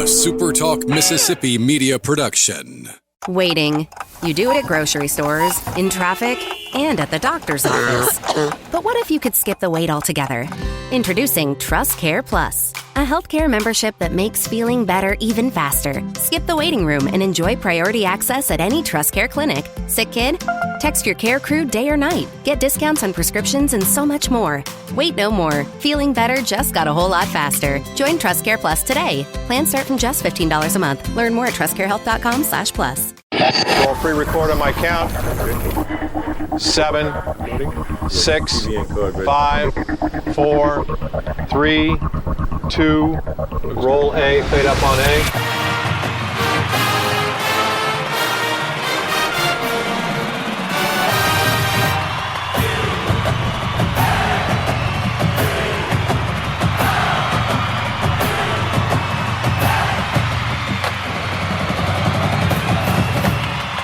SuperTalk Mississippi media production. Waiting. You do it at grocery stores, in traffic, and at the doctor's office. But what if you could skip the wait altogether? Introducing Trust Care Plus, a healthcare membership that makes feeling better even faster. Skip the waiting room and enjoy priority access at any Trust Care clinic. Sick kid? Text your care crew day or night. Get discounts on prescriptions and so much more. Wait no more. Feeling better just got a whole lot faster. Join Trust Care Plus today. Plans start from just $15 a month. Learn more at trustcarehealth.com/plus. Roll pre-record on my count. 7, 6, 5, 4, 3, 2. Roll A, fade up on A.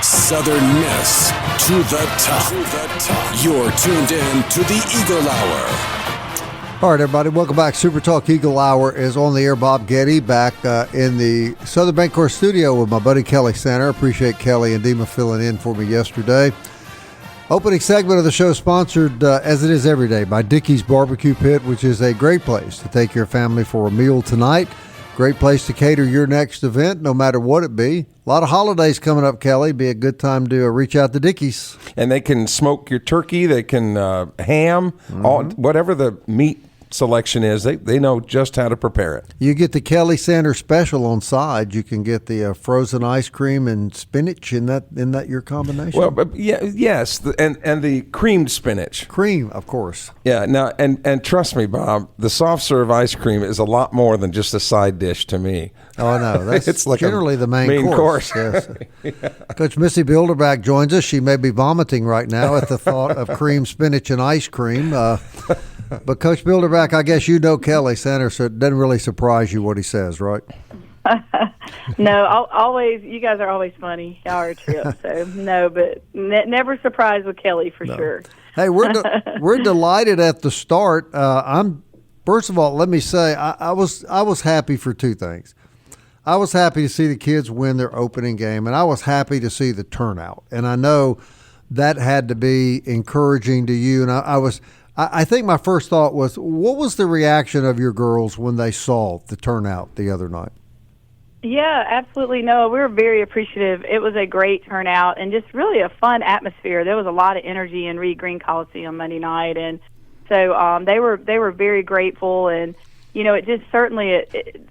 Southern Miss to the top. You're tuned in to the Eagle Hour. All right, everybody, welcome back. Super Talk Eagle Hour is on the air. Bob Getty back in the Southern Bancorp studio with my buddy Kelly Center. Appreciate Kelly and Dima filling in for me yesterday. Opening segment of the show sponsored, as it is every day, by Dickey's Barbecue Pit, which is a great place to take your family for a meal tonight. Great place to cater your next event, no matter what it be. A lot of holidays coming up, Kelly. Be a good time to reach out to Dickey's. And they can smoke your turkey. They can ham, all, whatever the meat selection is. They know just how to prepare it. You get the Kelly Center special on side. You can get the frozen ice cream and spinach. In that your combination? Well, but yes, and the creamed spinach. Cream, of course. Yeah. Now, and trust me, Bob, the soft serve ice cream is a lot more than just a side dish to me. Oh, no. That's it's like generally the main course. Yes. Yeah. Coach Missy Bilderback joins us. She may be vomiting right now at the thought of cream, spinach, and ice cream. But Coach Bilderback, I guess you know Kelly Center, so it doesn't really surprise you what he says, right? No, always. You guys are always funny. Y'all are a trip, so no, but never surprised with Kelly for sure. Hey, we're delighted at the start. First of all, let me say I was happy for two things. I was happy to see the kids win their opening game, and I was happy to see the turnout. And I know that had to be encouraging to you. And I think my first thought was, what was the reaction of your girls when they saw the turnout the other night? Yeah, absolutely. No, we were very appreciative. It was a great turnout and just really a fun atmosphere. There was a lot of energy in Reed Green Coliseum Monday night, and so they were very grateful. And you know, it just certainly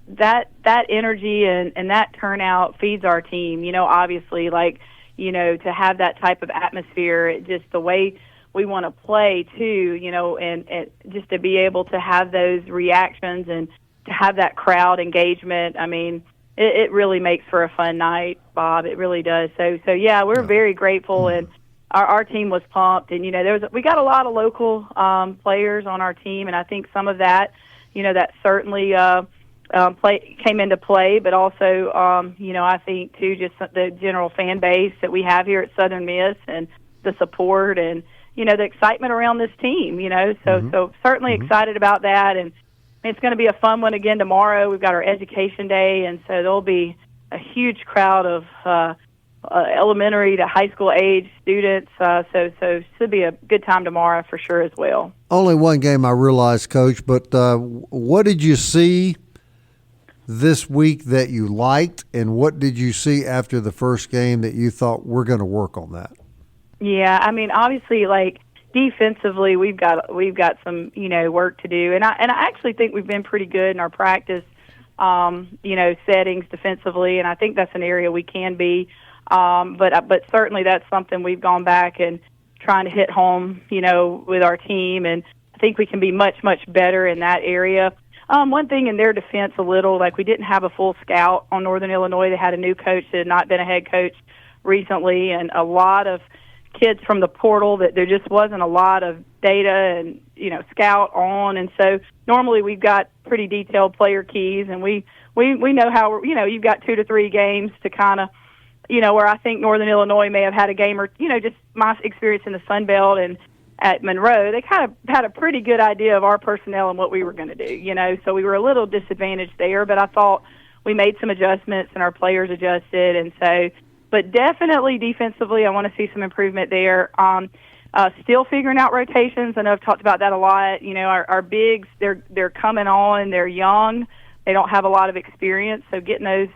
that energy and that turnout feeds our team. You know, obviously, like, you know, to have that type of atmosphere, just the way we want to play too, you know, and just to be able to have those reactions and to have that crowd engagement. I mean, it really makes for a fun night, Bob. It really does. So yeah, we're very grateful, and our team was pumped. And you know, we got a lot of local players on our team, and I think some of that, you know, that certainly came into play. But also, you know, I think too, just the general fan base that we have here at Southern Miss and the support and, you know, the excitement around this team, you know, so certainly excited about that. And it's going to be a fun one again tomorrow. We've got our education day, and so there'll be a huge crowd of elementary to high school age students. So it should be a good time tomorrow for sure as well. Only one game I realize, Coach, but what did you see this week that you liked, and what did you see after the first game that you thought we're going to work on that? Yeah, I mean, obviously, like defensively, we've got some, you know, work to do, and I actually think we've been pretty good in our practice, you know, settings defensively, and I think that's an area we can be, but certainly that's something we've gone back and trying to hit home, you know, with our team, and I think we can be much better in that area. One thing in their defense, a little, like we didn't have a full scout on Northern Illinois. They had a new coach that had not been a head coach recently, and a lot of kids from the portal that there just wasn't a lot of data and, you know, scout on. And so normally we've got pretty detailed player keys, and we know how, you know, you've got 2 to 3 games to kind of, you know, where I think Northern Illinois may have had a game or, you know, just my experience in the Sun Belt and at Monroe, they kind of had a pretty good idea of our personnel and what we were going to do, you know, so we were a little disadvantaged there, but I thought we made some adjustments and our players adjusted. And so, but definitely defensively, I want to see some improvement there. Still figuring out rotations. I know I've talked about that a lot. You know, our bigs, they're coming on. They're young. They don't have a lot of experience. So getting those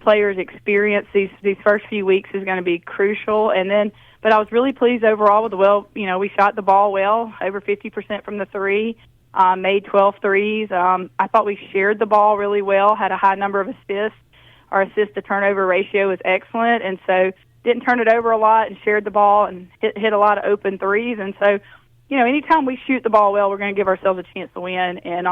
players experience these first few weeks is going to be crucial. And then, but I was really pleased overall with we shot the ball well, over 50% from the three, made 12 threes. I thought we shared the ball really well, had a high number of assists. Our assist-to-turnover ratio was excellent, and so didn't turn it over a lot and shared the ball and hit a lot of open threes. And so, you know, anytime we shoot the ball well, we're going to give ourselves a chance to win. And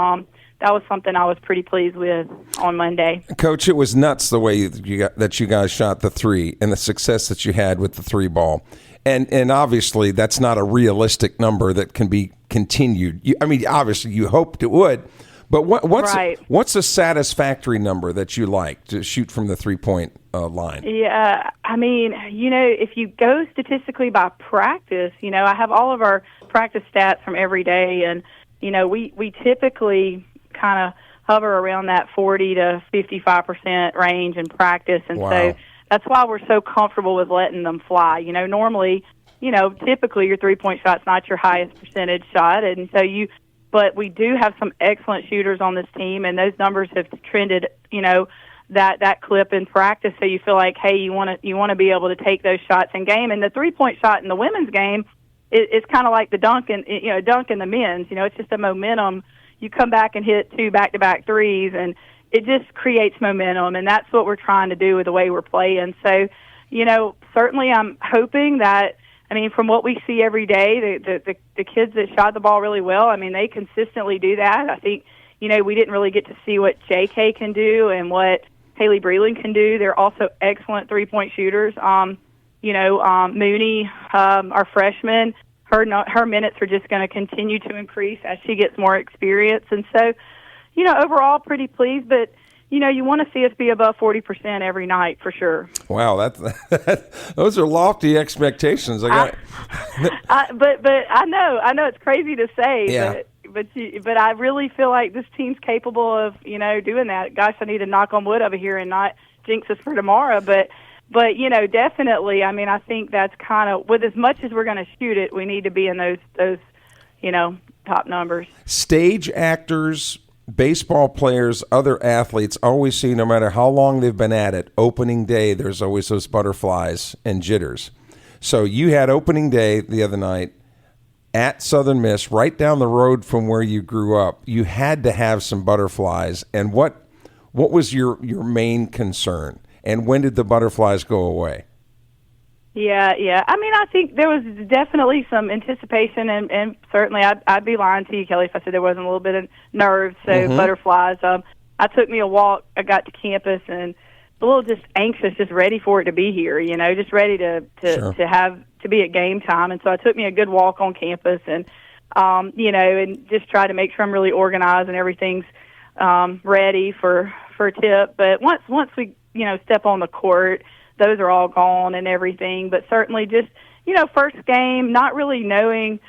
that was something I was pretty pleased with on Monday. Coach, it was nuts the way that you guys shot the three and the success that you had with the three ball. And obviously that's not a realistic number that can be continued. Obviously you hoped it would, but what's a satisfactory number that you like to shoot from the three-point line? Yeah, I mean, you know, if you go statistically by practice, you know, I have all of our practice stats from every day, and, you know, we typically kind of hover around that 40 to 55% range in practice, and so that's why we're so comfortable with letting them fly. You know, normally, you know, typically your three-point shot's not your highest percentage shot, and so but we do have some excellent shooters on this team, and those numbers have trended, you know, that clip in practice. So you feel like, hey, you want to be able to take those shots in game. And the 3-point shot in the women's game is kind of like the dunk in the men's. You know, it's just a momentum. You come back and hit 2 back-to-back threes, and it just creates momentum, and that's what we're trying to do with the way we're playing. So, you know, certainly I'm hoping that, I mean, from what we see every day, the kids that shot the ball really well, I mean, they consistently do that. I think, you know, we didn't really get to see what JK can do and what Haley Breland can do. They're also excellent three-point shooters. Mooney, our freshman, her minutes are just going to continue to increase as she gets more experience. And so, you know, overall pretty pleased, but you know, you want to see us be above 40% every night for sure. Wow, those are lofty expectations. But I know it's crazy to say. Yeah. But I really feel like this team's capable of, you know, doing that. Gosh, I need to knock on wood over here and not jinx us for tomorrow. But you know, definitely. I mean, I think that's kind of, with as much as we're going to shoot it, we need to be in those you know, top numbers. Stage actors, baseball players, other athletes always see, no matter how long they've been at it, opening day, there's always those butterflies and jitters. So you had opening day the other night at Southern Miss, right down the road from where you grew up. You had to have some butterflies. And what was your main concern? And when did the butterflies go away? Yeah. I mean, I think there was definitely some anticipation, and certainly I'd be lying to you, Kelly, if I said there wasn't a little bit of nerves. So butterflies. I took me a walk. I got to campus and a little just anxious, just ready for it to be here. You know, just ready to be at game time. And so I took me a good walk on campus, and you know, and just try to make sure I'm really organized and everything's ready for tip. But once we, you know, step on the court, those are all gone and everything. But certainly just, you know, first game, not really knowing.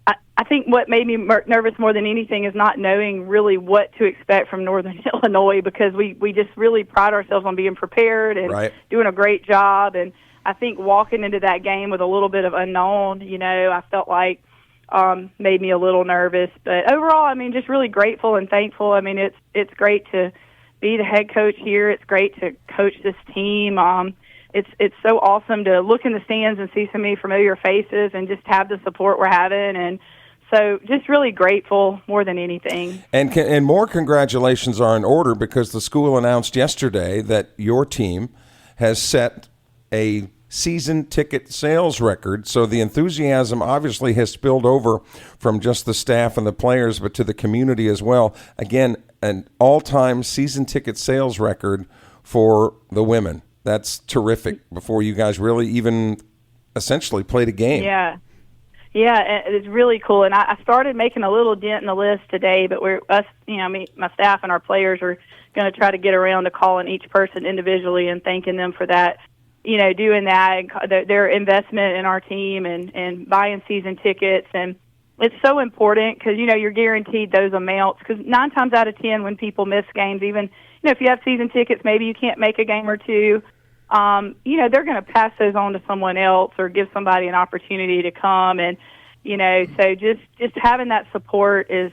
I think what made me nervous more than anything is not knowing really what to expect from Northern Illinois, because we just really pride ourselves on being prepared and doing a great job. And I think walking into that game with a little bit of unknown, you know, I felt like made me a little nervous. But overall, I mean, just really grateful and thankful. I mean, it's great to be the head coach here. It's great to coach this team. It's so awesome to look in the stands and see so many familiar faces and just have the support we're having. And so just really grateful more than anything. And more congratulations are in order, because the school announced yesterday that your team has set a season ticket sales record. So the enthusiasm obviously has spilled over from just the staff and the players, but to the community as well. Again, an all-time season ticket sales record for the women. That's terrific, before you guys really even essentially played a game. Yeah, it's really cool. And I started making a little dent in the list today, but my staff and our players are going to try to get around to calling each person individually and thanking them for that, you know, doing that, their investment in our team and buying season tickets. And it's so important because, you know, you're guaranteed those amounts, because 9 times out of 10 when people miss games, even if you have season tickets, maybe you can't make a game or two. They're going to pass those on to someone else or give somebody an opportunity to come. And, so just having that support is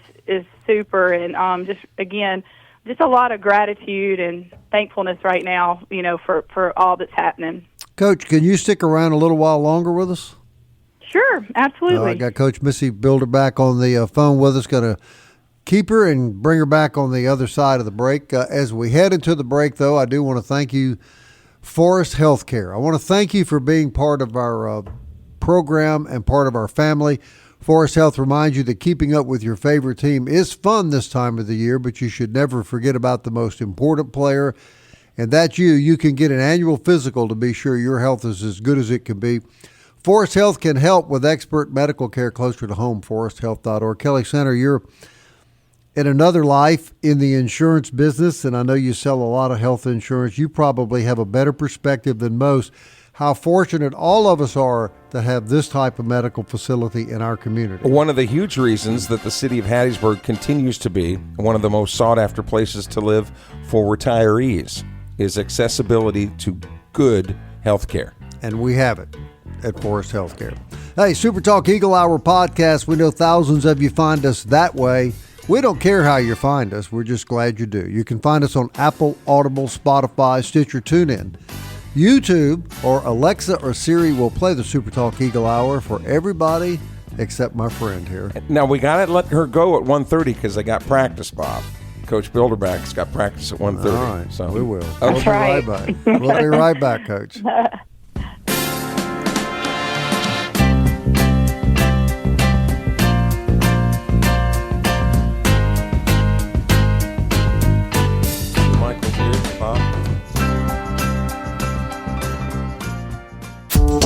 super. And just a lot of gratitude and thankfulness right now, for all that's happening. Coach, can you stick around a little while longer with us? Sure, absolutely. I got Coach Missy Bilderback on the phone with us. Going to keep her and bring her back on the other side of the break. As we head into the break, though, I do want to thank you, Forest Healthcare. I want to thank you for being part of our program and part of our family. Forest Health reminds you that keeping up with your favorite team is fun this time of the year, but you should never forget about the most important player, and that's you. You can get an annual physical to be sure your health is as good as it can be. Forest Health can help with expert medical care closer to home, foresthealth.org. Kelly Center, you're in another life in the insurance business, and I know you sell a lot of health insurance. You probably have a better perspective than most how fortunate all of us are to have this type of medical facility in our community. One of the huge reasons that the city of Hattiesburg continues to be one of the most sought-after places to live for retirees is accessibility to good health care. And we have it at Forest Healthcare. Hey, SuperTalk Eagle Hour podcast. We know thousands of you find us that way. We don't care how you find us. We're just glad you do. You can find us on Apple, Audible, Spotify, Stitcher, TuneIn, YouTube, or Alexa or Siri will play the SuperTalk Eagle Hour for everybody except my friend here. Now, we got to let her go at 1:30 because they got practice, Bob. Coach Bilderback's got practice at 1:30. All right, so we will. Okay. We'll be right back. We'll be right back, Coach. Michael here, Bob.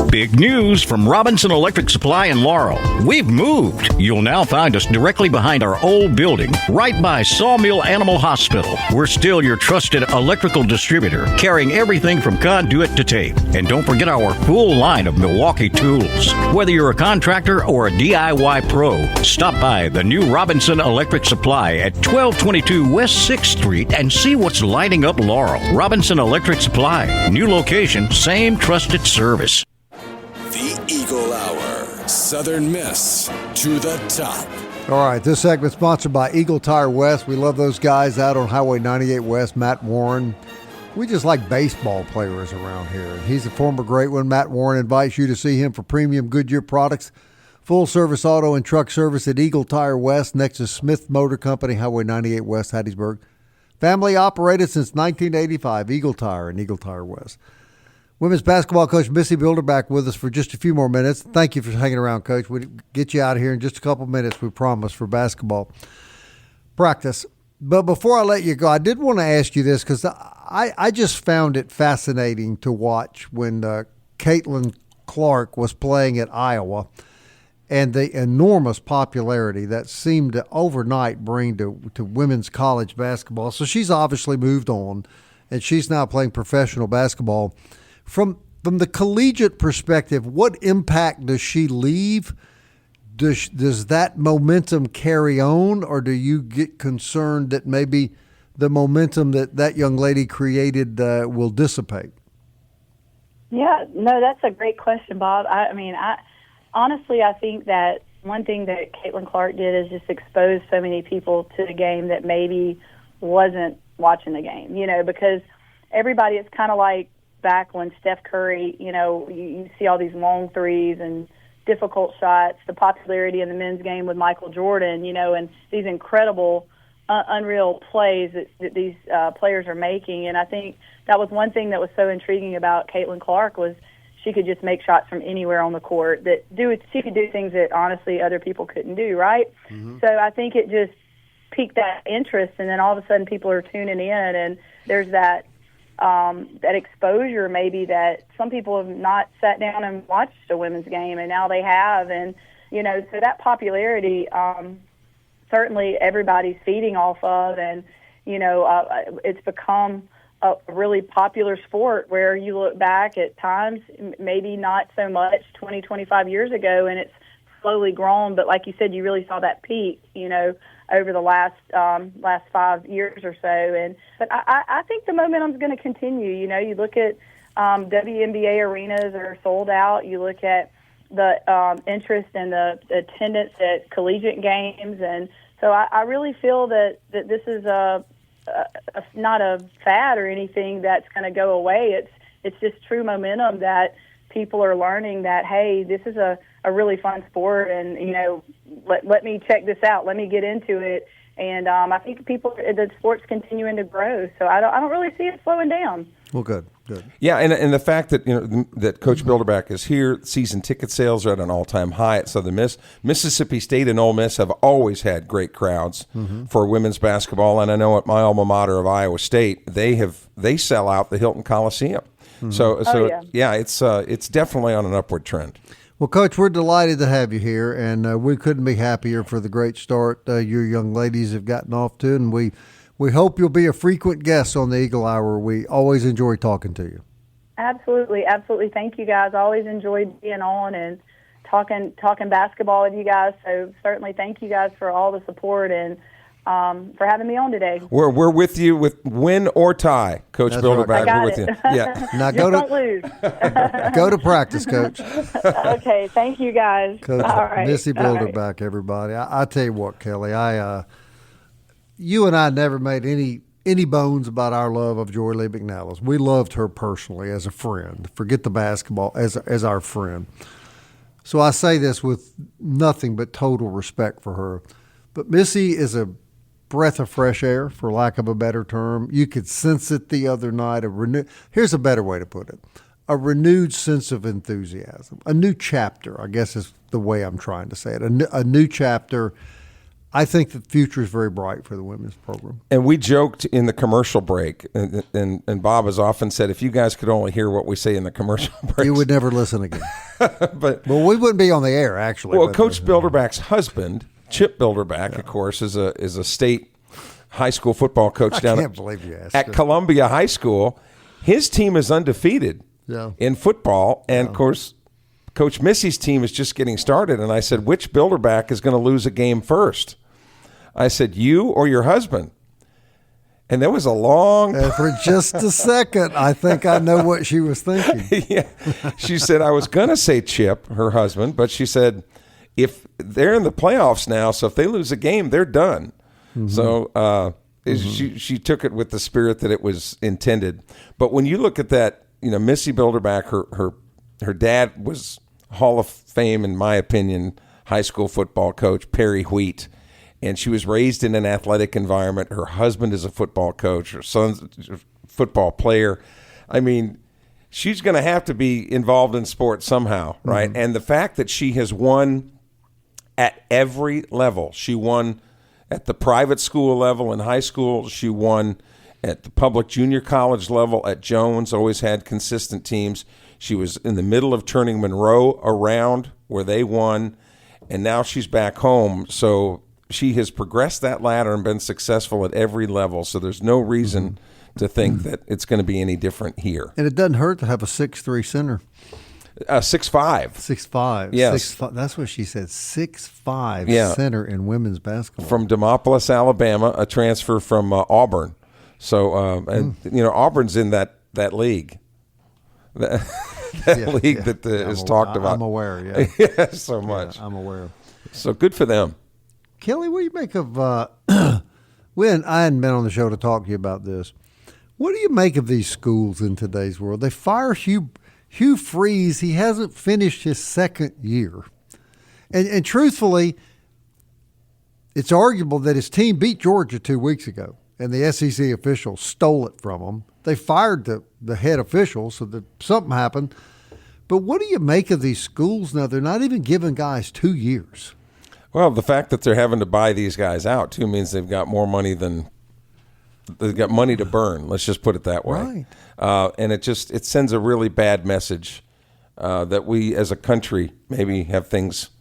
Big news from Robinson Electric Supply in Laurel. We've moved. You'll now find us directly behind our old building, right by Sawmill Animal Hospital. We're still your trusted electrical distributor, carrying everything from conduit to tape. And don't forget our full line of Milwaukee tools. Whether you're a contractor or a DIY pro, stop by the new Robinson Electric Supply at 1222 West 6th Street and see what's lighting up Laurel. Robinson Electric Supply. New location, same trusted service. The Eagle Hour. Southern Miss to the top. All right, this segment sponsored by Eagle Tire West. We love those guys out on Highway 98 West, Matt Warren. We just like baseball players around here. He's a former great one. Matt Warren invites you to see him for premium Goodyear products. Full-service auto and truck service at Eagle Tire West next to Smith Motor Company, Highway 98 West, Hattiesburg. Family operated since 1985, Eagle Tire and Eagle Tire West. Women's basketball coach Missy Bilderback with us for just a few more minutes. Thank you for hanging around, Coach. We'll get you out of here in just a couple minutes, we promise, for basketball practice. But before I let you go, I did want to ask you this because I just found it fascinating to watch when Caitlin Clark was playing at Iowa and the enormous popularity that seemed to overnight bring to women's college basketball. So she's obviously moved on, and she's now playing professional basketball. From the collegiate perspective, what impact does she leave? Does that momentum carry on, or do you get concerned that maybe the momentum that young lady created will dissipate? Yeah, no, that's a great question, Bob. I honestly think that one thing that Caitlin Clark did is just expose so many people to the game that maybe wasn't watching the game, because everybody, it's kind of like back when Steph Curry, you see all these long threes and difficult shots, the popularity in the men's game with Michael Jordan, and these incredible, unreal plays that these players are making. And I think that was one thing that was so intriguing about Caitlin Clark was she could just make shots from anywhere on the court. She could do things that honestly other people couldn't do, right? Mm-hmm. So I think it just piqued that interest, and then all of a sudden people are tuning in, and there's that exposure maybe that some people have not sat down and watched a women's game, and now they have. And, so that popularity, certainly everybody's feeding off of, and, it's become a really popular sport where you look back at times, maybe not so much 20, 25 years ago, and it's slowly grown. But like you said, you really saw that peak, over the last 5 years or so. But I think the momentum's going to continue. You know, you look at WNBA arenas are sold out. You look at the interest and the attendance at collegiate games, and so I really feel that this is not a fad or anything that's going to go away. It's just true momentum that people are learning that, hey, this is a really fun sport, and, you know, let me check this out. Let me get into it. And I think the sport's continuing to grow. So I don't really see it slowing down. Well, good. Yeah, and the fact that, you know, that Coach Bilderback is here, season ticket sales are at an all-time high at Southern Miss. Mississippi State and Ole Miss have always had great crowds for women's basketball, and I know at my alma mater of Iowa State, they sell out the Hilton Coliseum. So it's definitely on an upward trend. Well, Coach, we're delighted to have you here, and we couldn't be happier for the great start your young ladies have gotten off to, and we hope you'll be a frequent guest on the Eagle Hour. We always enjoy talking to you. Absolutely. Thank you, guys. I always enjoyed being on and talking basketball with you guys. So certainly thank you guys for all the support and for having me on today. We're with you with win or tie, Coach Bilderback. Right. I got we're with it. you. Yeah. Now don't lose. Go to practice, Coach. Okay, thank you, guys. Coach all right. Missy Bilderback, everybody. I tell you what, Kelly, you and I never made any bones about our love of Joy Lee McNallis. We loved her personally as a friend. Forget the basketball, as our friend. So I say this with nothing but total respect for her. But Missy is a breath of fresh air, for lack of a better term. You could sense it the other night. Here's a better way to put it. A renewed sense of enthusiasm. A new chapter, I guess is the way I'm trying to say it. A new chapter. I think the future is very bright for the women's program. And we joked in the commercial break, and Bob has often said, if you guys could only hear what we say in the commercial break, you would never listen again. but we wouldn't be on the air, actually. Well, Coach Bilderback's husband, Chip Bilderback, of course, is a state high school football coach at Columbia High School. His team is undefeated in football, and of course, Coach Missy's team is just getting started. And I said, which Bilderback is going to lose a game first? I said, you or your husband? And there was a long for just a second, I think I know what she was thinking. Yeah. She said, I was going to say Chip, her husband, but she said, if they're in the playoffs now, so if they lose a game, they're done. So she took it with the spirit that it was intended. But when you look at that, you know, Missy Bilderback, her dad was Hall of Fame, in my opinion, high school football coach, Perry Wheat. And she was raised in an athletic environment. Her husband is a football coach. Her son's a football player. I mean, she's going to have to be involved in sports somehow, right? And the fact that she has won at every level. She won at the private school level in high school. She won at the public junior college level at Jones, always had consistent teams. She was in the middle of turning Monroe around where they won, and now she's back home. So she has progressed that ladder and been successful at every level. So there's no reason to think that it's going to be any different here. And it doesn't hurt to have a 6'3" center. 6'5". 6'5". Yes. 6'5". That's what she said. 6'5" center in women's basketball. From Demopolis, Alabama, a transfer from Auburn. So, you know, Auburn's in that league. That league that is talked about. I'm aware, yeah. So much. Yeah, I'm aware. So good for them. Kelly, what do you make of I hadn't been on the show to talk to you about this. What do you make of these schools in today's world? They fire Hugh Freeze. He hasn't finished his second year. And truthfully, it's arguable that his team beat Georgia 2 weeks ago, and the SEC officials stole it from them. They fired the head official so that something happened. But what do you make of these schools now? They're not even giving guys 2 years. Well, the fact that they're having to buy these guys out, too, means they've got more money than they've got money to burn. Let's just put it that way. Right. And it sends a really bad message that we as a country maybe have things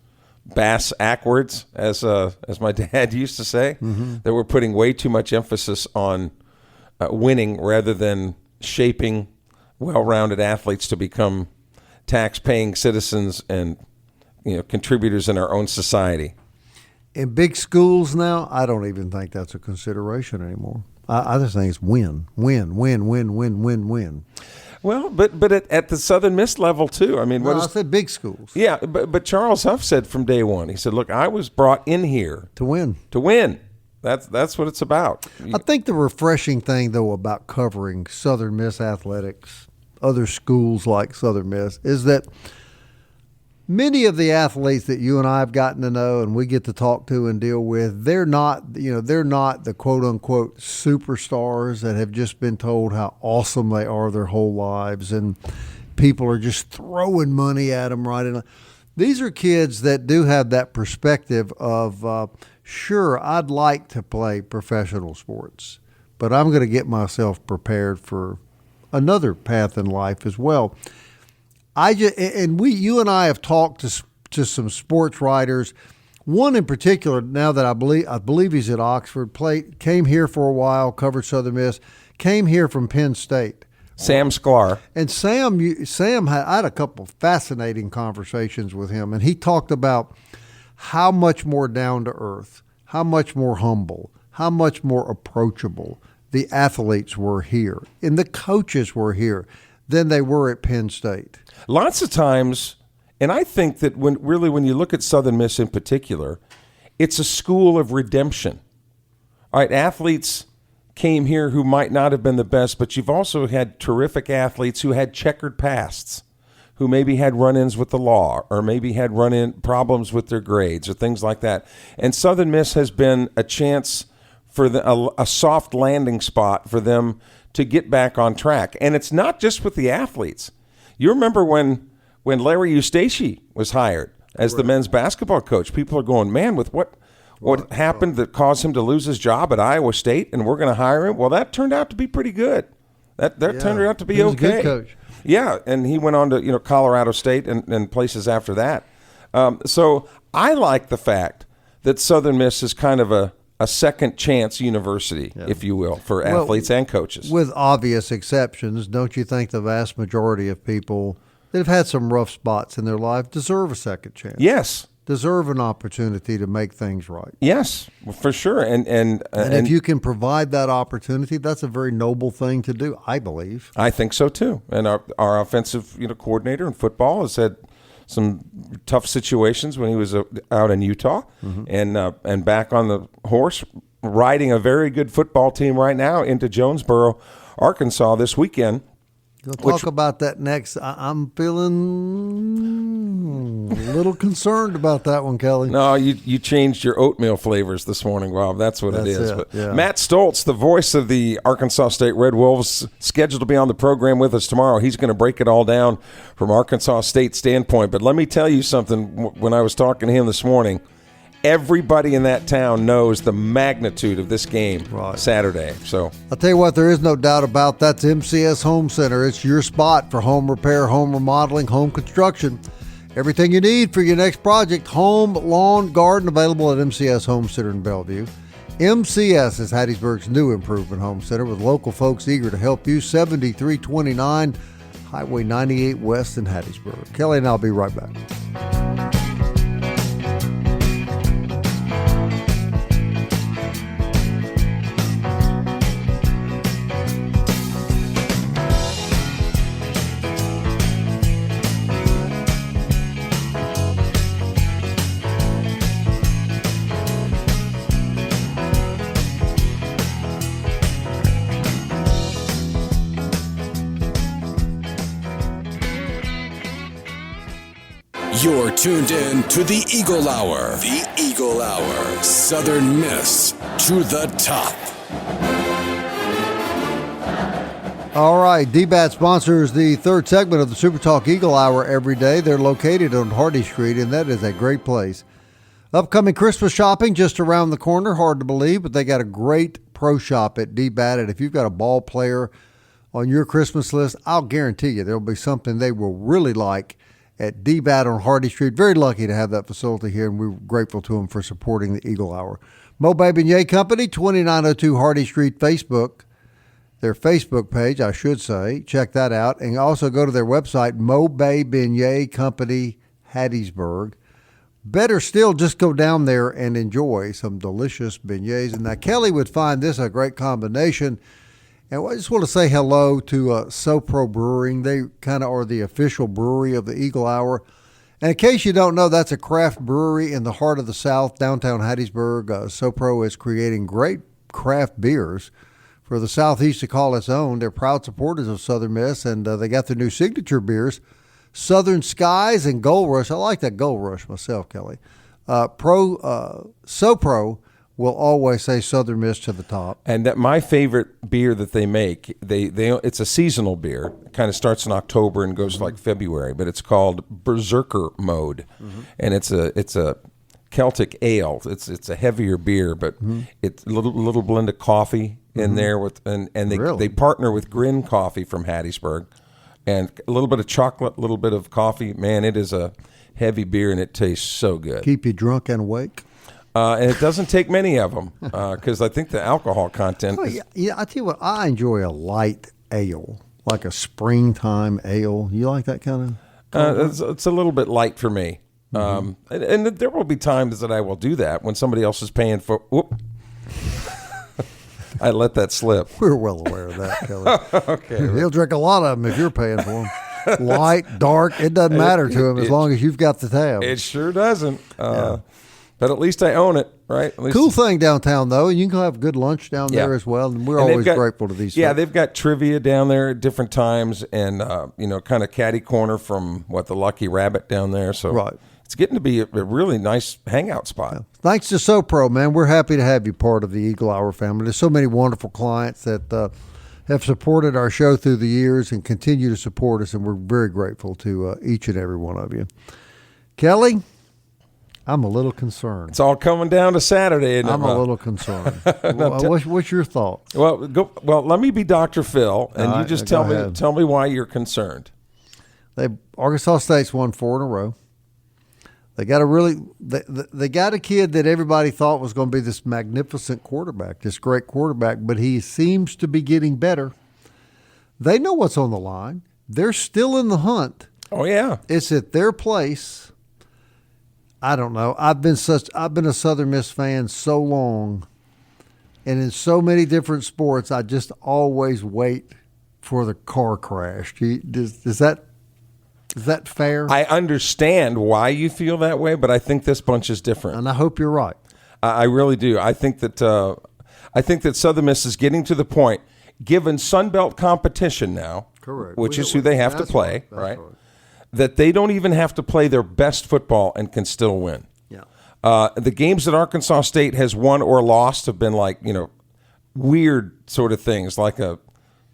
bass-ackwards, as my dad used to say, that we're putting way too much emphasis on winning rather than shaping well-rounded athletes to become tax-paying citizens and, you know, contributors in our own society. In big schools now, I don't even think that's a consideration anymore. I just think it's win. Well, but at the Southern Miss level too. I mean, I said big schools. Yeah, but Charles Huff said from day one. He said, "Look, I was brought in here to win. To win. That's what it's about." I think the refreshing thing though about covering Southern Miss athletics, other schools like Southern Miss, is that many of the athletes that you and I have gotten to know and we get to talk to and deal with, they're not the quote unquote superstars that have just been told how awesome they are their whole lives and people are just throwing money at them right in. These are kids that do have that perspective of, sure, I'd like to play professional sports, but I'm going to get myself prepared for another path in life as well. You and I have talked to some sports writers. One in particular, now that I believe he's at Oxford, came here for a while, covered Southern Miss, came here from Penn State. Sam Sklar. And I had a couple of fascinating conversations with him, and he talked about how much more down to earth, how much more humble, how much more approachable the athletes were here and the coaches were here than they were at Penn State. Lots of times, and I think that when you look at Southern Miss in particular, it's a school of redemption. All right, athletes came here who might not have been the best, but you've also had terrific athletes who had checkered pasts, who maybe had run-ins with the law or maybe had run-in problems with their grades or things like that. And Southern Miss has been a chance for a soft landing spot for them to get back on track. And it's not just with the athletes. You remember when Larry Eustace was hired as the men's basketball coach, people are going, man, with what happened that caused him to lose his job at Iowa State, and we're going to hire him? Well, that turned out to be pretty good. That turned out to be okay. He was a good coach. Yeah, and he went on to Colorado State and places after that. So I like the fact that Southern Miss is kind of a second chance university, if you will, for athletes and coaches. With obvious exceptions, don't you think the vast majority of people that have had some rough spots in their life deserve a second chance? Yes. Deserve an opportunity to make things right. Yes, for sure. And if you can provide that opportunity, that's a very noble thing to do, I believe. I think so too. And our offensive coordinator in football has had some tough situations when he was out in Utah, and back on the horse, riding a very good football team right now into Jonesboro, Arkansas this weekend. We'll talk about that next. I'm feeling a little concerned about that one, Kelly. No, you changed your oatmeal flavors this morning, Rob. That's what it is. But yeah. Matt Stoltz, the voice of the Arkansas State Red Wolves, scheduled to be on the program with us tomorrow. He's going to break it all down from Arkansas State standpoint. But let me tell you something. When I was talking to him this morning, everybody in that town knows the magnitude of this game Saturday. So I'll tell you what, there is no doubt about that's MCS Home Center. It's your spot for home repair, home remodeling, home construction. Everything you need for your next project, home, lawn, garden, available at MCS Home Center in Bellevue. MCS is Hattiesburg's new improvement home center with local folks eager to help you. 7329 Highway 98 West in Hattiesburg. Kelly and I'll be right back. You're tuned in to the Eagle Hour. The Eagle Hour. Southern Miss to the top. All right, DBAT sponsors the third segment of the SuperTalk Eagle Hour every day. They're located on Hardy Street, and that is a great place. Upcoming Christmas shopping just around the corner. Hard to believe, but they got a great pro shop at DBAT. And if you've got a ball player on your Christmas list, I'll guarantee you there'll be something they will really like at DBAT on Hardy Street. Very lucky to have that facility here, and we're grateful to them for supporting the Eagle Hour. Mo Beignet Company, 2902 Hardy Street, Facebook. Their Facebook page, I should say. Check that out. And also go to their website, Mo Beignet Company, Hattiesburg. better still, just go down there and enjoy some delicious beignets. And now Kelly would find this a great combination. And I just want to say hello to SoPro Brewing. They kind of are the official brewery of the Eagle Hour. And in case you don't know, that's a craft brewery in the heart of the South, downtown Hattiesburg. SoPro is creating great craft beers for the Southeast to call its own. They're proud supporters of Southern Miss, and they got their new signature beers, Southern Skies and Gold Rush. I like that Gold Rush myself, Kelly. SoPro will always say Southern Miss to the top. And that my favorite beer that they make, it's a seasonal beer. It kind of starts in October and goes like February, but it's called Berserker Mode, and it's a Celtic ale. It's a heavier beer, but it's a little blend of coffee in there with, and they partner with Grin Coffee from Hattiesburg, and a little bit of chocolate, a little bit of coffee. Man, it is a heavy beer, and it tastes so good. Keep you drunk and awake. And it doesn't take many of them because I think the alcohol content. Yeah, I tell you what, I enjoy a light ale, like a springtime ale. You like that kind of? It's a little bit light for me. And there will be times that I will do that when somebody else is paying for. Whoop. I let that slip. We're well aware of that, Kelly. Okay. He'll drink a lot of them if you're paying for them. Light, dark, it doesn't matter to him as long as you've got the tab. It sure doesn't. But at least I own it, right? At least cool thing downtown, though, and you can have good lunch down there as well. And we're always grateful to these. Yeah, folks. they've got trivia down there at different times, and kind of catty corner from the Lucky Rabbit down there. So it's getting to be a really nice hangout spot. Yeah. Thanks to SoPro, man. We're happy to have you part of the Eagle Hour family. There's so many wonderful clients that have supported our show through the years and continue to support us, and we're very grateful to each and every one of you. Kelly, I'm a little concerned. It's all coming down to Saturday, isn't it? I'm a little concerned. What's your thought? Well, let me be Dr. Phil, and you just tell me why you're concerned. Arkansas State's won 4 in a row. They got they got a kid that everybody thought was going to be this magnificent quarterback, this great quarterback, but he seems to be getting better. They know what's on the line. They're still in the hunt. Oh yeah, it's at their place. I don't know. I've been a Southern Miss fan so long, and in so many different sports, I just always wait for the car crash. Is that fair? I understand why you feel that way, but I think this bunch is different, and I hope you're right. I really do. I think that Southern Miss is getting to the point, given Sunbelt competition now, correct, which is who they have to play, right? That they don't even have to play their best football and can still win. Yeah. The games that Arkansas State has won or lost have been like, weird sort of things, like a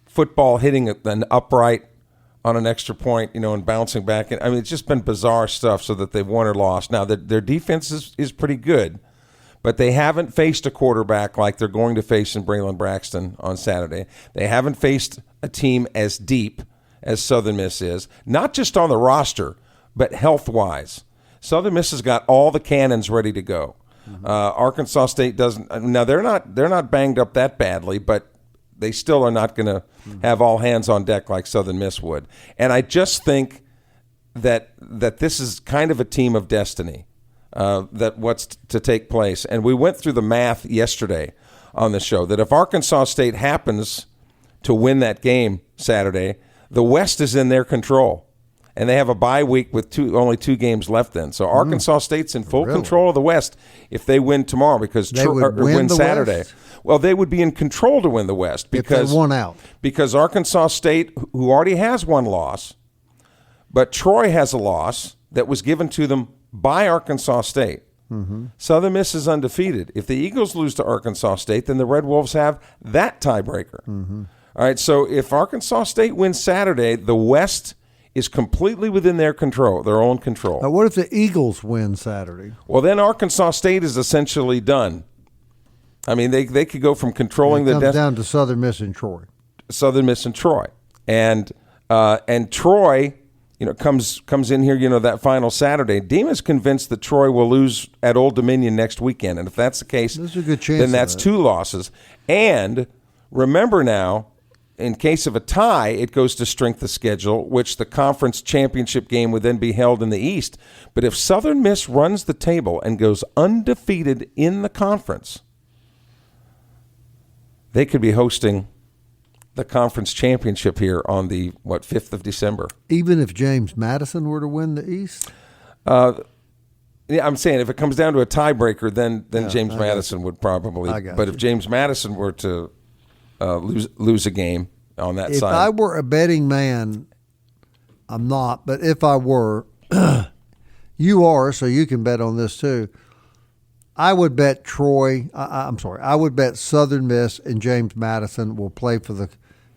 football hitting an upright on an extra point, and bouncing back. I mean, it's just been bizarre stuff so that they've won or lost. Now, their defense is pretty good, but they haven't faced a quarterback like they're going to face in Braylon Braxton on Saturday. They haven't faced a team as deep as Southern Miss is, not just on the roster, but health-wise. Southern Miss has got all the cannons ready to go. Arkansas State doesn't. Now they're not banged up that badly, but they still are not going to have all hands on deck like Southern Miss would. And I just think that this is kind of a team of destiny, that what's to take place. And we went through the math yesterday on the show that if Arkansas State happens to win that game Saturday, the West is in their control, and they have a bye week with only 2 games left then. So Arkansas State's in full control of the West if they win tomorrow because win Saturday. West? Well, they would be in control to win the West because if they won out. Because Arkansas State, who already has one loss, but Troy has a loss that was given to them by Arkansas State. Southern Miss is undefeated. If the Eagles lose to Arkansas State, then the Red Wolves have that tiebreaker. All right, so if Arkansas State wins Saturday, the West is completely within their control, their own control. Now, what if the Eagles win Saturday? Well, then Arkansas State is essentially done. I mean, they could go from controlling the down to Southern Miss and Troy. Southern Miss and Troy, and Troy, comes in here, that final Saturday. Deema's convinced that Troy will lose at Old Dominion next weekend, and if that's the case, there's a good chance then that's 2 losses. And remember now, in case of a tie, it goes to strength of schedule, which the conference championship game would then be held in the East. But if Southern Miss runs the table and goes undefeated in the conference, they could be hosting the conference championship here on the, 5th of December. Even if James Madison were to win the East? Yeah, I'm saying if it comes down to a tiebreaker, then James Madison would probably. But if James Madison were to lose a game on that side. If I were a betting man, I'm not, but if I were, you are, so you can bet on this too. I would bet I would bet Southern Miss and James Madison will play for the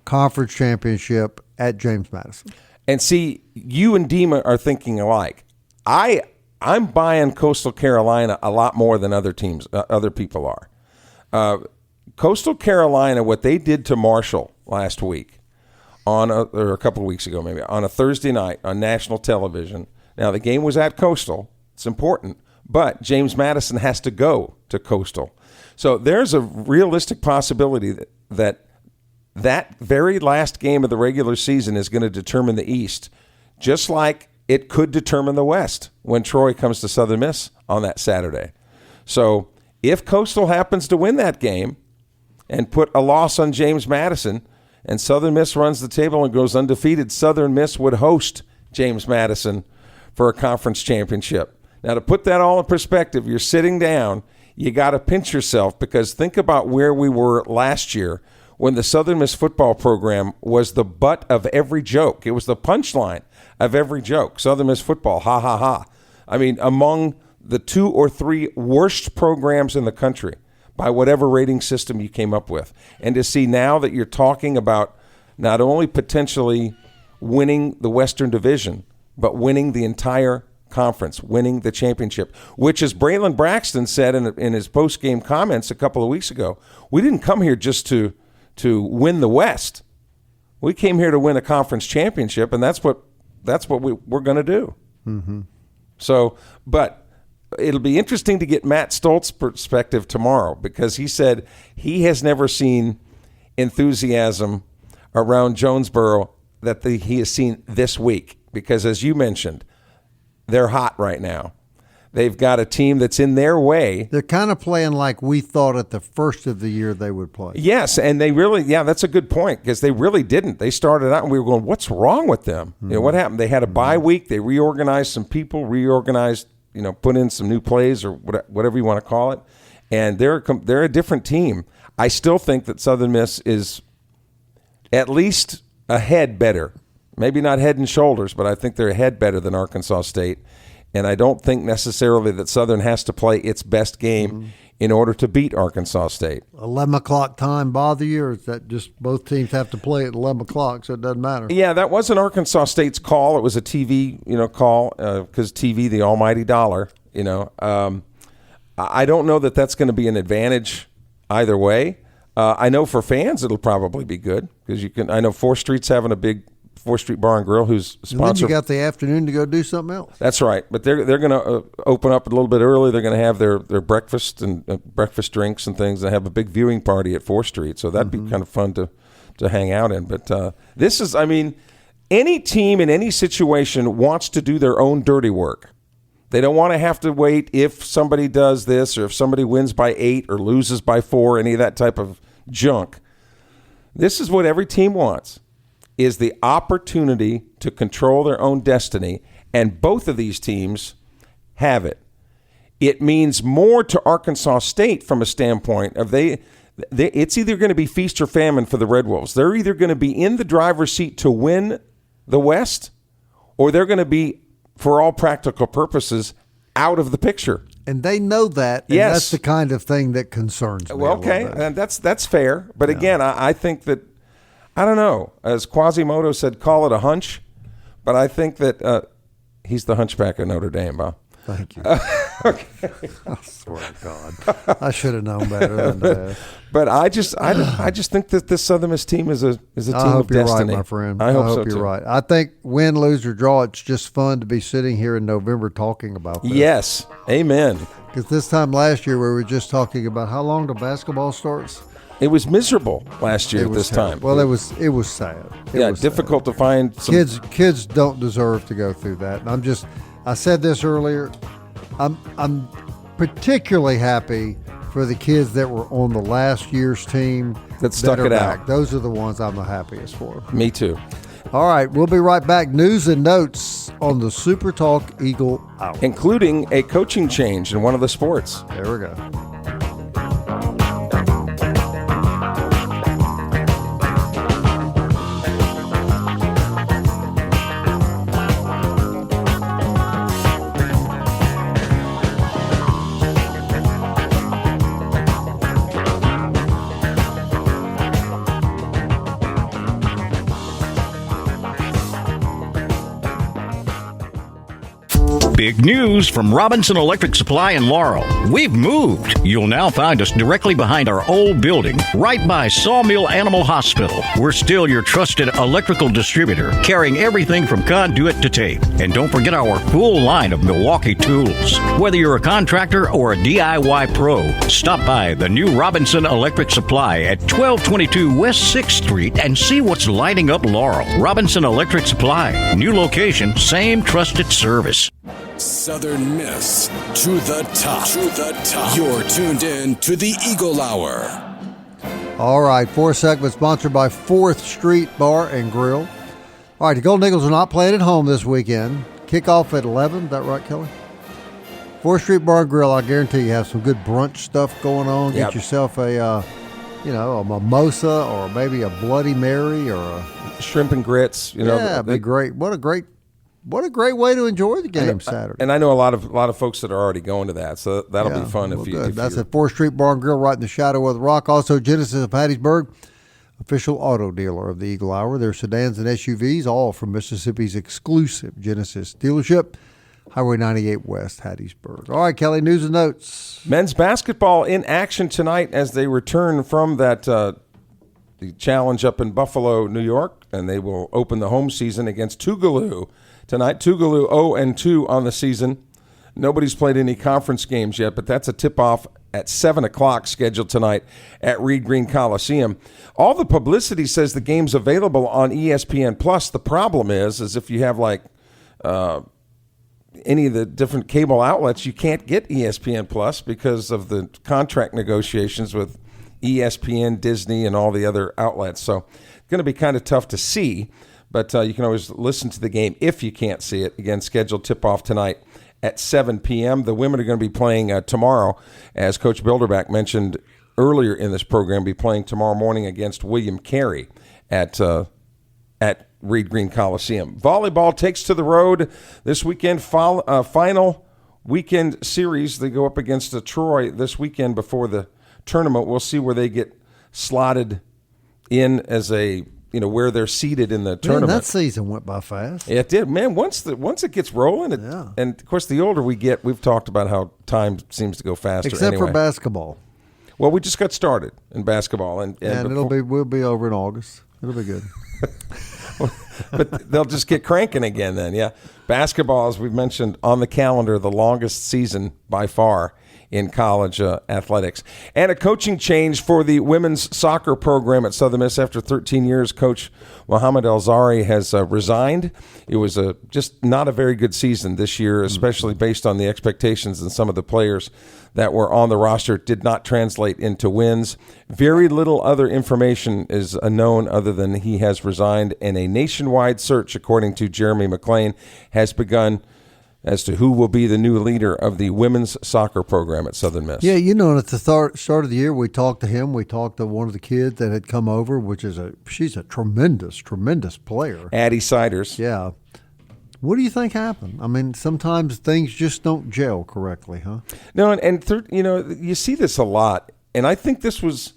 conference championship at James Madison. And see, you and Dima are thinking alike. I'm buying Coastal Carolina a lot more than other people are. Coastal Carolina, what they did to Marshall last week, or a couple of weeks ago maybe, on a Thursday night on national television. Now, the game was at Coastal. It's important. But James Madison has to go to Coastal. So there's a realistic possibility that very last game of the regular season is going to determine the East, just like it could determine the West when Troy comes to Southern Miss on that Saturday. So if Coastal happens to win that game and put a loss on James Madison and Southern Miss runs the table and goes undefeated, Southern Miss would host James Madison for a conference championship. Now, to put that all in perspective, you're sitting down, you got to pinch yourself, because think about where we were last year when the Southern Miss football program was the butt of every joke. It was the punchline of every joke. Southern Miss football, ha, ha, ha. I mean, among the 2 or 3 worst programs in the country by whatever rating system you came up with. And to see now that you're talking about not only potentially winning the Western Division, but winning the entire conference, winning the championship, which, as Braylon Braxton said in his post-game comments a couple of weeks ago, we didn't come here just to win the West. We came here to win a conference championship, and that's what we're going to do. Mm-hmm. So, but it'll be interesting to get Matt Stoltz's perspective tomorrow, because he said he has never seen enthusiasm around Jonesboro that he has seen this week, because, as you mentioned, they're hot right now. They've got a team that's in their way. They're kind of playing like we thought at the first of the year they would play. Yes, and they really, that's a good point, because they really didn't. They started out and we were going, what's wrong with them? Mm-hmm. What happened? They had a bye week. They reorganized some people, put in some new plays or whatever you want to call it, and they're a different team. I still think that Southern Miss is at least a head better. Maybe not head and shoulders, but I think they're a head better than Arkansas State. And I don't think necessarily that Southern has to play its best game in order to beat Arkansas State. 11 o'clock time bother you, or is that just both teams have to play at 11 o'clock, so it doesn't matter? Yeah, that wasn't Arkansas State's call. It was a TV, call, because TV, the almighty dollar, I don't know that that's going to be an advantage either way. I know for fans it'll probably be good, because I know 4th Street's having a big 4th Street Bar and Grill, who's sponsor. And then you got the afternoon to go do something else. That's right, but they're going to open up a little bit early. They're going to have their breakfast and breakfast drinks and things. They have a big viewing party at 4th Street, so that'd be kind of fun to hang out in. But this is, any team in any situation wants to do their own dirty work. They don't want to have to wait if somebody does this, or if somebody wins by 8 or loses by 4, any of that type of junk. This is what every team wants, is the opportunity to control their own destiny, and both of these teams have it. It means more to Arkansas State from a standpoint of it's either going to be feast or famine for the Red Wolves. They're either going to be in the driver's seat to win the West, or they're going to be, for all practical purposes, out of the picture. And they know that, and yes. That's the kind of thing that concerns me. Well, okay, and that's fair. But again, I think that, I don't know, as Quasimodo said, call it a hunch, but I think that he's the hunchback of Notre Dame, huh? Thank you. Okay. I swear to God, I should have known better than that. But I just think that this Southern Miss team is a team of destiny. I hope you're right, my friend. I hope you're too. right. I think win, lose, or draw, it's just fun to be sitting here in November talking about this. Yes, amen. Because this time last year we were just talking about how long till basketball starts. It was miserable last year at this time. Well, it was sad. It was difficult to find some kids don't deserve to go through that. And I said this earlier. I'm particularly happy for the kids that were on the last year's team that stuck it out. Those are the ones I'm the happiest for. Me too. All right, we'll be right back. News and notes on the SuperTalk Eagle Hour, including a coaching change in one of the sports. There we go. Big news from Robinson Electric Supply in Laurel. We've moved. You'll now find us directly behind our old building, right by Sawmill Animal Hospital. We're still your trusted electrical distributor, carrying everything from conduit to tape. And don't forget our full line of Milwaukee tools. Whether you're a contractor or a DIY pro, stop by the new Robinson Electric Supply at 1222 West 6th Street and see what's lighting up Laurel. Robinson Electric Supply. New location, same trusted service. Southern Miss to the top. To the top. You're tuned in to the Eagle Hour. All right, fourth segment sponsored by 4th Street Bar and Grill. All right, the Golden Eagles are not playing at home this weekend. Kickoff at 11. Is that right, Kelly? 4th Street Bar and Grill, I guarantee you have some good brunch stuff going on. Get yourself a mimosa or maybe a Bloody Mary or a shrimp and grits. It'd be great. What a great way to enjoy the game Saturday. And I know a lot of folks that are already going to that, so that'll be fun. That's at 4th Street Bar and Grill right in the shadow of the rock. Also, Genesis of Hattiesburg, official auto dealer of the Eagle Hour. Their sedans and SUVs, all from Mississippi's exclusive Genesis dealership, Highway 98 West, Hattiesburg. All right, Kelly, news and notes. Men's basketball in action tonight as they return from that the challenge up in Buffalo, New York, and they will open the home season against Tougaloo tonight. Tougaloo 0-2 on the season. Nobody's played any conference games yet, but that's a tip-off at 7 o'clock scheduled tonight at Reed Green Coliseum. All the publicity says the game's available on ESPN+. The problem is if you have any of the different cable outlets, you can't get ESPN+ because of the contract negotiations with ESPN, Disney, and all the other outlets. So it's going to be kind of tough to see. But you can always listen to the game if you can't see it. Again, scheduled tip-off tonight at 7 p.m. The women are going to be playing tomorrow, as Coach Bilderback mentioned earlier in this program, be playing tomorrow morning against William Carey at Reed Green Coliseum. Volleyball takes to the road this weekend, final weekend series. They go up against Troy this weekend before the tournament. We'll see where they get slotted in as where they're seated in the tournament. That season went by fast. It did, man. Once it gets rolling, and of course the older we get, we've talked about how time seems to go faster. Except for basketball. Well, we just got started in basketball, and we'll be over in August. It'll be good. But they'll just get cranking again then. Yeah, basketball, as we've mentioned, on the calendar, the longest season by far in college athletics. And a coaching change for the women's soccer program at Southern Miss. After 13 years, Coach Mohamed El-Zari has resigned. It was just not a very good season this year, especially based on the expectations and some of the players that were on the roster. It did not translate into wins. Very little other information is known other than he has resigned, and a nationwide search, according to Jeremy McLean, has begun as to who will be the new leader of the women's soccer program at Southern Miss. Yeah, at the start of the year, we talked to him. We talked to one of the kids that had come over, she's a tremendous, tremendous player. Addie Siders. Yeah. What do you think happened? I mean, sometimes things just don't gel correctly, huh? No, you see this a lot, and I think this was,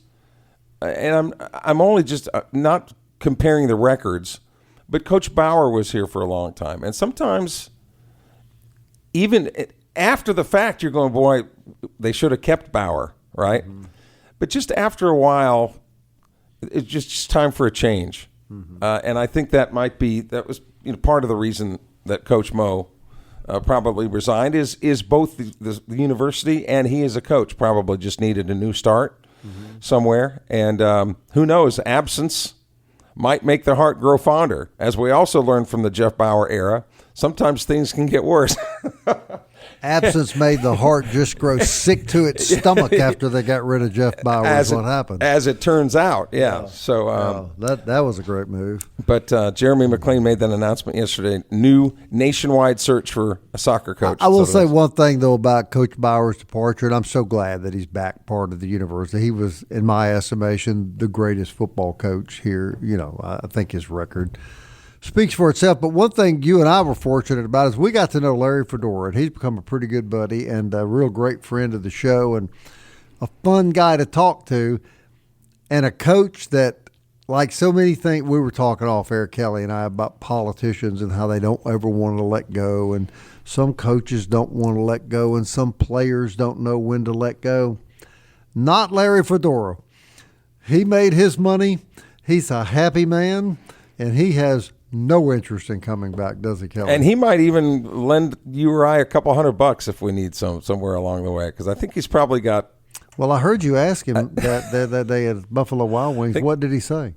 and I'm only just not comparing the records, but Coach Bauer was here for a long time, and sometimes even after the fact, you're going, boy, they should have kept Bauer, right? Mm-hmm. But just after a while, it's just time for a change. Mm-hmm. And I think that was part of the reason that Coach Mo probably resigned is both the university and he as a coach probably just needed a new start. somewhere. And who knows, absence might make the heart grow fonder. As we also learned from the Jeff Bauer era, sometimes things can get worse. Absence made the heart just grow sick to its stomach after they got rid of Jeff Bauer. Is what happened. As it turns out, yeah. So that was a great move. But Jeremy McLean made that announcement yesterday. New nationwide search for a soccer coach. I will say one thing, though, about Coach Bauer's departure, and I'm so glad that he's back part of the university. He was, in my estimation, the greatest football coach here. I think his record speaks for itself. But one thing you and I were fortunate about is we got to know Larry Fedora, and he's become a pretty good buddy and a real great friend of the show and a fun guy to talk to, and a coach that, like so many things, we were talking off air, Kelly and I, about politicians and how they don't ever want to let go, and some coaches don't want to let go, and some players don't know when to let go. Not Larry Fedora. He made his money. He's a happy man, and he has no interest in coming back, does he, Kelly? And he might even lend you or I a couple $100 if we need somewhere along the way, because I think he's probably got. Well, I heard you ask him that day at Buffalo Wild Wings. What did he say?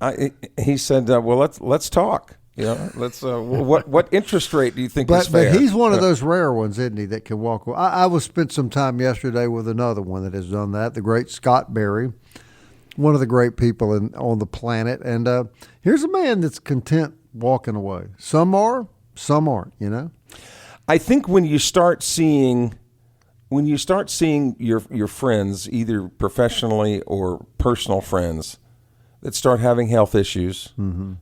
He said, "Well, let's talk. Let's. What interest rate do you think is fair?" But he's one of those rare ones, isn't he, that can walk away. I spent some time yesterday with another one that has done that, the great Scott Berry, one of the great people on the planet. And here's a man that's content walking away. Some are, some aren't, I think when you start seeing your friends, either professionally or personal friends, that start having health issues,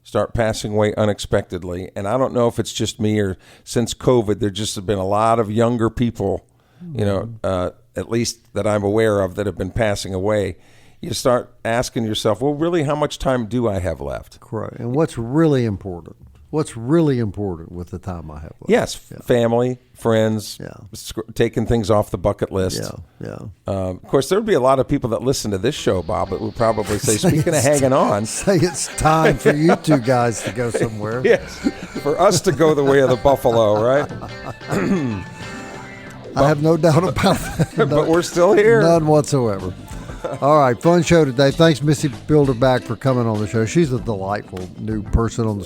start passing away unexpectedly, and I don't know if it's just me or since COVID, there just have been a lot of younger people, at least that I'm aware of, that have been passing away. You start asking yourself, well, really, how much time do I have left? Correct. And what's really important? What's really important with the time I have left? Yes, family, friends, taking things off the bucket list. Of course, there would be a lot of people that listen to this show, Bob, that would probably say, speaking of hanging on. Say it's time for you two guys to go somewhere. Yes, for us to go the way of the buffalo, right? I have no doubt about that. But we're still here. None whatsoever. All right, fun show today. Thanks, Missy Bilderback, for coming on the show. She's a delightful new person on the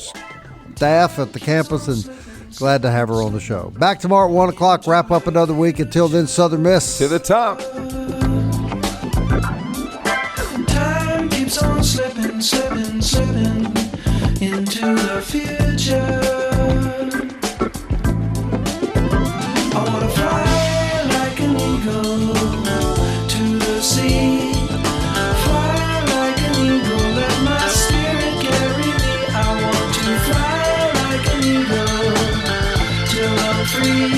staff at the campus, and glad to have her on the show. Back tomorrow at 1 o'clock, wrap up another week. Until then, Southern Miss. To the top. Time keeps on slipping, slipping, slipping into the future. I want to fly like an eagle to the sea. Fly like an eagle, let my spirit carry me. I want to fly like an eagle till I'm free.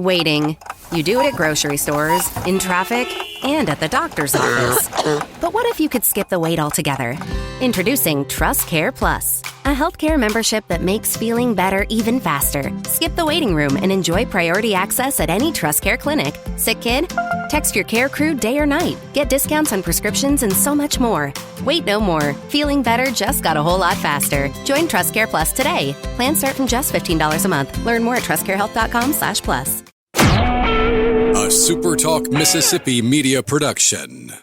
Waiting. You do it at grocery stores, in traffic, and at the doctor's office. But what if you could skip the wait altogether? Introducing Trust Care Plus, a healthcare membership that makes feeling better even faster. Skip the waiting room and enjoy priority access at any Trust Care clinic. Sick kid? Text your care crew day or night. Get discounts on prescriptions and so much more. Wait no more. Feeling better just got a whole lot faster. Join Trust Care Plus today. Plans start from just $15 a month. Learn more at trustcarehealth.com/plus. A SuperTalk Mississippi media production.